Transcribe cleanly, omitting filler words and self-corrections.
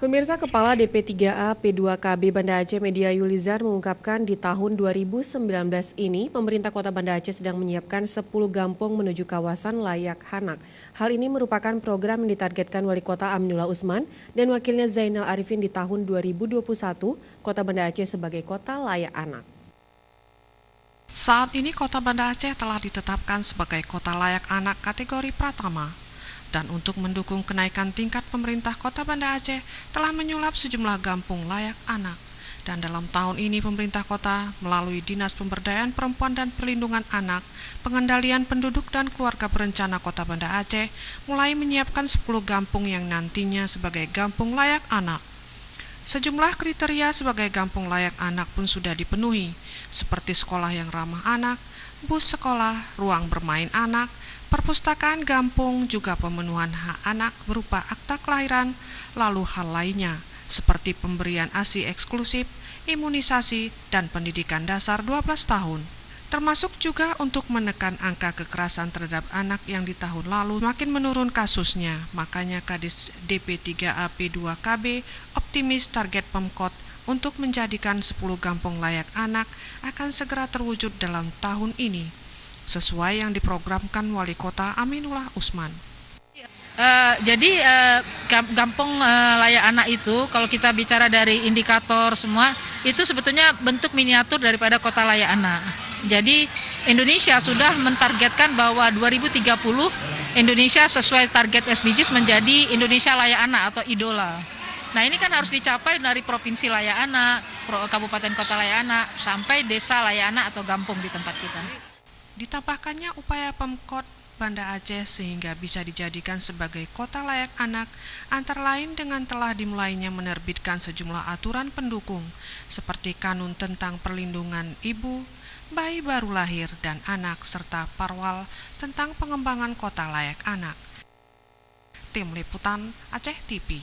Pemirsa, Kepala DP3A P2KB Banda Aceh Media Yulizar mengungkapkan di tahun 2019 ini pemerintah Kota Banda Aceh sedang menyiapkan 10 gampong menuju kawasan layak Hanak. Hal ini merupakan program yang ditargetkan Wali Kota Aminullah Usman dan wakilnya Zainal Arifin di tahun 2021 Kota Banda Aceh sebagai Kota Layak Anak. Saat ini Kota Banda Aceh telah ditetapkan sebagai Kota Layak Anak kategori Pratama. Dan untuk mendukung kenaikan tingkat pemerintah Kota Banda Aceh telah menyulap sejumlah gampung layak anak. Dan dalam tahun ini pemerintah kota melalui Dinas Pemberdayaan Perempuan dan Perlindungan Anak, Pengendalian Penduduk dan Keluarga Berencana Kota Banda Aceh mulai menyiapkan 10 gampung yang nantinya sebagai gampung layak anak. Sejumlah kriteria sebagai gampung layak anak pun sudah dipenuhi, seperti sekolah yang ramah anak, bus sekolah, ruang bermain anak, perpustakaan gampung, juga pemenuhan hak anak berupa akta kelahiran, lalu hal lainnya seperti pemberian ASI eksklusif, imunisasi, dan pendidikan dasar 12 tahun. Termasuk juga untuk menekan angka kekerasan terhadap anak yang di tahun lalu makin menurun kasusnya. Makanya Kadis DP3A P2KB optimis target Pemkot untuk menjadikan 10 gampung layak anak akan segera terwujud dalam tahun ini, sesuai yang diprogramkan Wali Kota Aminullah Usman. Gampung layak anak itu kalau kita bicara dari indikator semua itu sebetulnya bentuk miniatur daripada kota layak anak. Jadi Indonesia sudah mentargetkan bahwa 2030 Indonesia sesuai target SDGs menjadi Indonesia layak anak atau idola. Nah, ini kan harus dicapai dari provinsi layak anak, kabupaten kota layak anak, sampai desa layak anak atau gampung di tempat kita. Ditambahkannya upaya Pemkot Banda Aceh sehingga bisa dijadikan sebagai kota layak anak, antara lain dengan telah dimulainya menerbitkan sejumlah aturan pendukung, seperti kanun tentang perlindungan ibu, bayi baru lahir dan anak, serta parwal tentang pengembangan kota layak anak. Tim Liputan Aceh TV.